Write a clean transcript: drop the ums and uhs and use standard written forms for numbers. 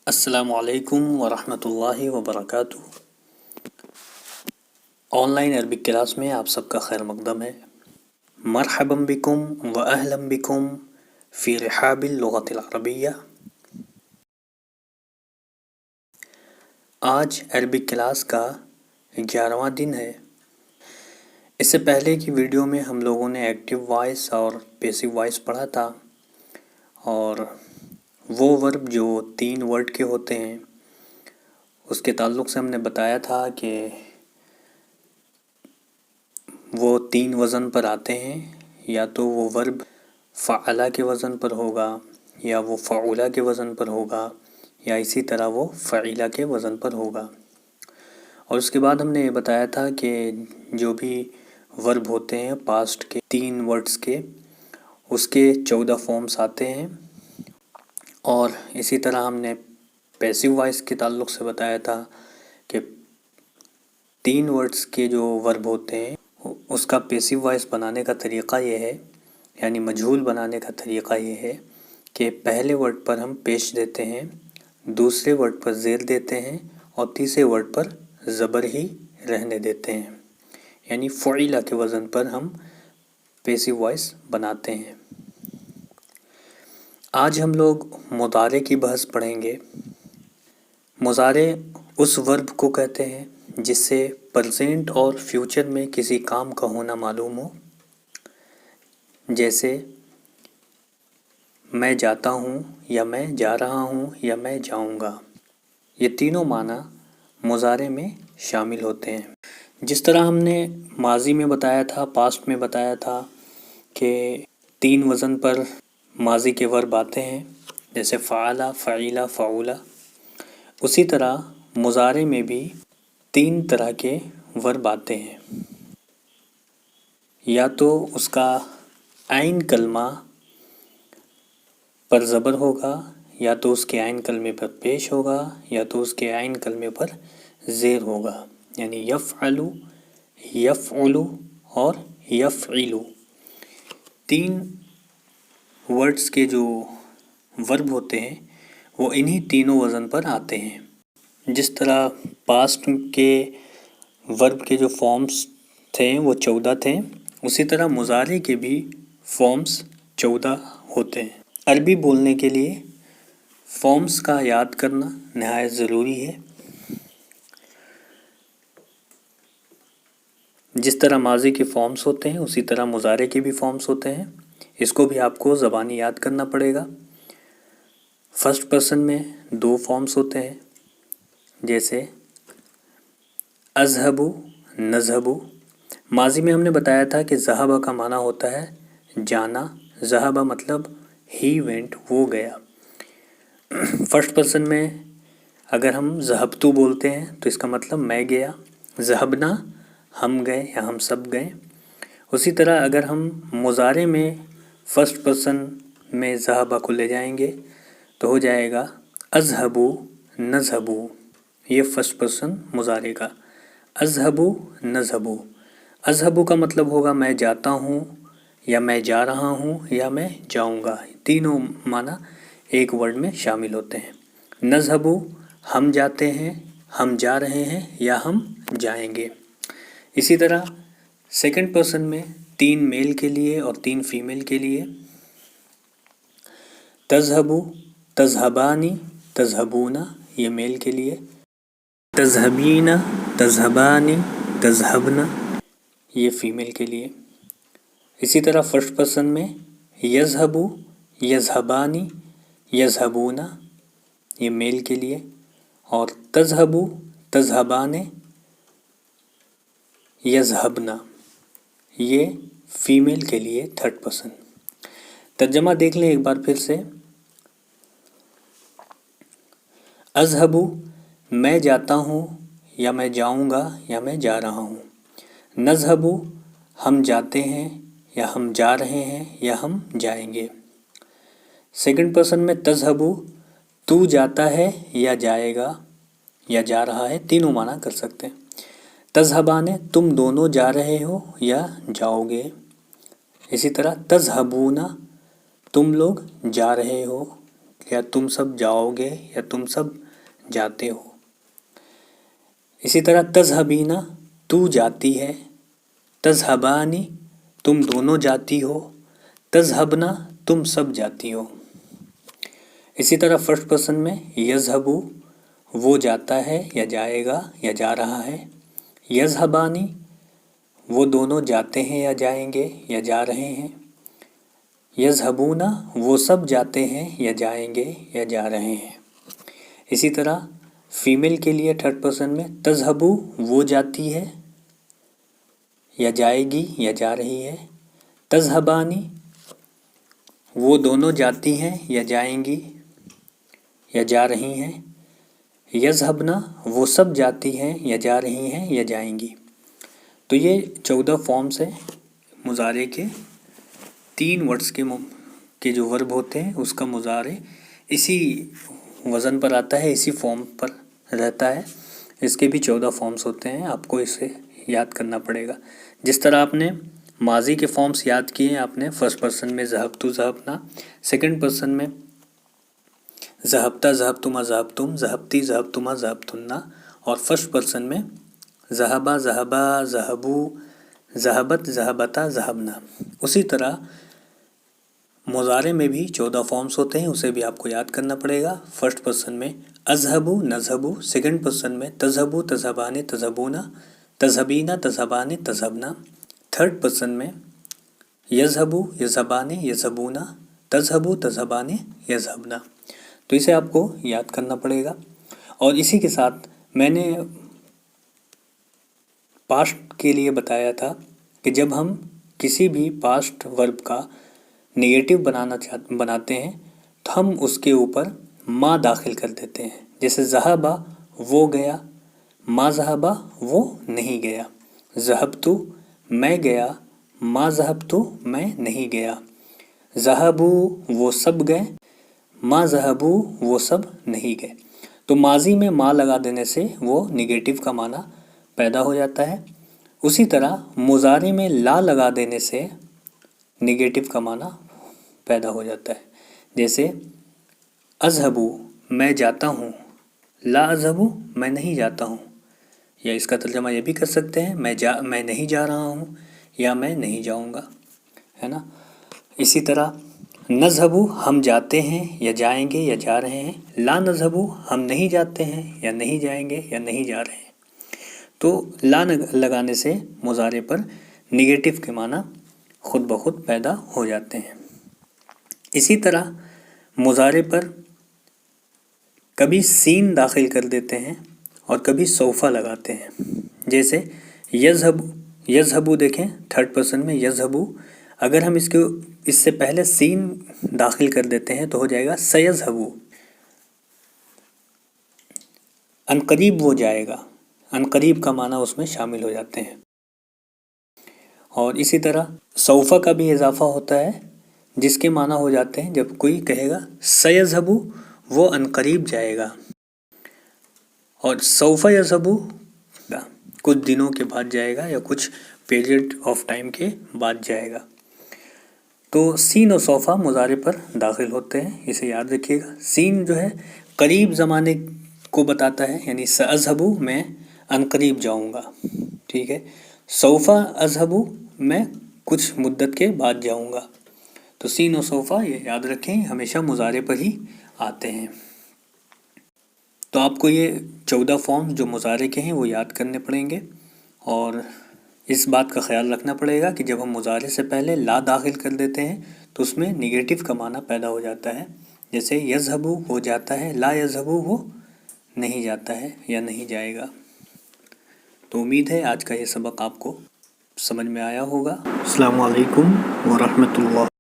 السلام علیکم ورحمۃ اللہ وبرکاتہ۔ آن لائن عربک کلاس میں آپ سب کا خیر مقدم ہے۔ مرحبا بکم و اہلا بکم فی رحاب اللغۃ العربیہ۔ آج عربک کلاس کا 11واں دن ہے۔ اس سے پہلے کی ویڈیو میں ہم لوگوں نے ایکٹیو وائس اور پیسیو وائس پڑھا تھا، اور وہ ورب جو 3 ورڈ کے ہوتے ہیں اس کے تعلق سے ہم نے بتایا تھا کہ وہ 3 وزن پر آتے ہیں، یا تو وہ ورب فعلا کے وزن پر ہوگا، یا وہ فعولا کے وزن پر ہوگا، یا اسی طرح وہ فعیلا کے وزن پر ہوگا۔ اور اس کے بعد ہم نے یہ بتایا تھا کہ جو بھی ورب ہوتے ہیں پاسٹ کے 3 ورڈز کے، اس کے 14 فارمز آتے ہیں۔ اور اسی طرح ہم نے پیسیو وائس کے تعلق سے بتایا تھا کہ 3 ورڈز کے جو ورب ہوتے ہیں اس کا پیسیو وائس بنانے کا طریقہ یہ ہے، یعنی مجہول بنانے کا طریقہ یہ ہے کہ پہلے ورڈ پر ہم پیش دیتے ہیں، دوسرے ورڈ پر زیر دیتے ہیں، اور تیسرے ورڈ پر زبر ہی رہنے دیتے ہیں، یعنی فعیلا کے وزن پر ہم پیسیو وائس بناتے ہیں۔ آج ہم لوگ مضارع کی بحث پڑھیں گے۔ مضارع اس ورب کو کہتے ہیں جس سے پریزنٹ اور فیوچر میں کسی کام کا ہونا معلوم ہو، جیسے میں جاتا ہوں، یا میں جا رہا ہوں، یا میں جاؤں گا۔ یہ تینوں معنی مضارع میں شامل ہوتے ہیں۔ جس طرح ہم نے ماضی میں بتایا تھا، پاسٹ میں بتایا تھا کہ 3 وزن پر ماضی کے ورب آتے ہیں، جیسے فعلا، فعیلا، فعولا، اسی طرح مضارع میں بھی 3 طرح کے ورب آتے ہیں۔ یا تو اس کا عین کلمہ پر زبر ہوگا، یا تو اس کے عین کلمے پر پیش ہوگا، یا تو اس کے عین کلمے پر زیر ہوگا، یعنی یفعلو، یفعلو اور یفعلو۔ 3 ورڈز کے جو ورب ہوتے ہیں وہ انہی تینوں وزن پر آتے ہیں۔ جس طرح پاسٹ کے ورب کے جو فارمز تھے وہ 14 تھے، اسی طرح مضارع کے بھی فارمز 14 ہوتے ہیں۔ عربی بولنے کے لیے فارمز کا یاد کرنا نہایت ضروری ہے۔ جس طرح ماضی کے فارمز ہوتے ہیں اسی طرح مضارع کے بھی فارمز ہوتے ہیں۔ اس کو بھی آپ کو زبانی یاد کرنا پڑے گا۔ فرسٹ پرسن میں 2 فارمز ہوتے ہیں، جیسے اذهب، نذهب۔ ماضی میں ہم نے بتایا تھا کہ ذهب کا معنی ہوتا ہے جانا، ذهب مطلب ہی وینٹ، وہ گیا۔ فرسٹ پرسن میں اگر ہم ذهبت بولتے ہیں تو اس کا مطلب میں گیا، ذهبنا ہم گئے یا ہم سب گئے۔ اسی طرح اگر ہم مضارع میں فرسٹ پرسن میں ذهب کو لے جائیں گے تو ہو جائے گا اذهب، نذهب۔ یہ فرسٹ پرسن مضارع کا اذهب، نذهب۔ اذهب کا مطلب ہوگا میں جاتا ہوں، یا میں جا رہا ہوں، یا میں جاؤں گا۔ تینوں معنی ایک ورڈ میں شامل ہوتے ہیں۔ نذهب ہم جاتے ہیں، ہم جا رہے ہیں، یا ہم جائیں گے۔ اسی طرح سیکنڈ پرسن میں 3 میل کے لیے اور 3 فیمیل کے لیے تذهب، تذهبان، تذهبون، یہ میل کے لیے، تذهبین، تذهبان، تذهبن، یہ فیمیل کے لیے۔ اسی طرح فرسٹ پرسن میں یذهب، یذهبان، یذهبون، یہ میل کے لیے، اور تذهب، تذهبان، یذهبن، یہ فیمیل کے لیے تھرڈ پرسن۔ ترجمہ دیکھ لیں ایک بار پھر سے۔ اذهب میں جاتا ہوں، یا میں جاؤں گا، یا میں جا رہا ہوں۔ نذهب ہم جاتے ہیں، یا ہم جا رہے ہیں، یا ہم جائیں گے۔ سیکنڈ پرسن میں تذهب تو جاتا ہے یا جائے گا یا جا رہا ہے، تینوں معنی کر سکتے ہیں۔ تذهبان تم دونوں جا رہے ہو یا جاؤ گے۔ اسی طرح تذهبون تم لوگ جا رہے ہو، या तुम सब जाओगे या तुम सब जाते हो। इसी तरह तज़हबीना तू जाती है, तज़हबानी तुम दोनों जाती हो, तज़हबना तुम सब जाती हो। इसी तरह फर्स्ट पर्सन में यज़हबू वो जाता है या जाएगा या जा रहा है, यज़हबानी वो दोनों जाते हैं या जाएंगे या जा रहे हैं, यज़हबूना वो सब जाते हैं या जाएंगे या जा रहे हैं। इसी तरह फीमेल के लिए थर्ड पर्सन में तज़हबू वो जाती है या जाएगी या जा रही है, तज़हबानी वो दोनों जाती हैं या जाएंगी या जा रही हैं, यज़हबना वो सब जाती हैं या जा रही हैं या जाएंगी। तो ये 14 फॉर्म्स हैं मुज़ारे के। 3 वर्ड्स के जो वर्ब होते हैं उसका मुज़ारे इसी वज़न पर आता है, इसी फॉर्म पर रहता है। इसके भी 14 फॉर्म्स होते हैं, आपको इसे याद करना पड़ेगा। जिस तरह आपने माजी के फॉर्म्स याद किए हैं, आपने फर्स्ट पर्सन में ज़हबतु ज़हबना, सेकंड पर्सन में ज़हबता ज़हबतुमा ज़हबतुम, ज़हबती ज़हबतुमा ज़हबतुन्ना, और फर्स्ट पर्सन में ज़हबा ज़हबा ज़हबू, ज़हबत ज़हबता ज़हबना। उसी तरह मुज़ारे में भी 14 फॉर्म्स होते हैं, उसे भी आपको याद करना पड़ेगा। फर्स्ट पर्सन में अज़हबू नज़हबू, सेकंड पर्सन में तज़हबू तज़हबाने तज़हबूना, तज़हबीना तज़हबाने तज़हबना, थर्ड पर्सन में यज़हबू यज़हबाने यज़हबूना, तज़हबू तज़हबाने यज़हबना। तो इसे आपको याद करना पड़ेगा। और इसी के साथ मैंने पास्ट के लिए बताया था कि जब हम किसी भी पास्ट वर्ब का नेगेटिव बनाते हैं तो हम उसके ऊपर मा दाखिल कर देते हैं। जैसे ज़हबा वो गया, मा ज़हबा वो नहीं गया, ज़हबतु मैं गया, मा ज़हबतु मैं नहीं गया, ज़हबू वो सब गए, मा ज़हबू वो सब नहीं गए। तो माजी में मा लगा देने से वो नेगेटिव का माना पैदा हो जाता है। उसी तरह मुज़ारे में ला लगा देने से नेगेटिव का माना पैदा हो जाता है। जैसे अज़हबू मैं जाता हूँ, ला अज़हबू मैं नहीं जाता हूँ, या इसका तर्जमा ये भी कर सकते हैं मैं नहीं जा रहा हूँ या मैं नहीं जाऊँगा, है ना। इसी तरह नज़हबू हम जाते हैं या जाएंगे या जा रहे हैं, ला नज़हबू हम नहीं जाते हैं या नहीं जाएंगे या नहीं जा रहे हैं। तो ला लगाने से मुज़ारे पर नेगेटिव के माना खुद ब खुद पैदा हो जाते हैं। इसी तरह मुज़ारे पर कभी सीन दाखिल कर देते हैं और कभी सौफ़ा लगाते हैं। जैसे यज़हबू देखें, थर्ड पर्सन में यज़हबू, अगर हम इससे पहले सीन दाखिल कर देते हैं तो हो जाएगा सयज़हबू, अनकरीब वो जाएगा, अनकरीब का माना उसमें शामिल हो जाते हैं। और इसी तरह सौफ़ा का भी इजाफा होता है, जिसके माना हो जाते हैं जब कोई कहेगा सयज़हबू वो अनकरीब जाएगा, और सौफ़ा यज़हबू कुछ दिनों के बाद जाएगा या कुछ पीरियड ऑफ टाइम के बाद जाएगा। तो सीन और सौफ़ा मुज़ारे पर दाखिल होते हैं, इसे याद रखिएगा। सीन जो है करीब ज़माने को बताता है, यानी सअज़हबू मैं अनकरीब जाऊंगा, ठीक है। सौफ़ा अज़हबू मैं कुछ मुद्दत के बाद जाऊंगा। तो सीन और सौफ़ा ये याद रखें, हमेशा मुज़ारे पर ही आते हैं। तो आपको ये 14 फॉर्म जो मुज़ारे के हैं वो याद करने पड़ेंगे, और इस बात का ख्याल रखना पड़ेगा कि जब हम मुज़ारे से पहले ला दाखिल कर देते हैं तो उसमें नेगेटिव का माना पैदा हो जाता है। जैसे यज़हबू हो जाता है, ला यज़हबू वो नहीं जाता है या नहीं जाएगा। तो उम्मीद है आज का ये सबक आपको समझ में आया होगा। अस्सलामु अलैकुम व रहमतुल्लाह।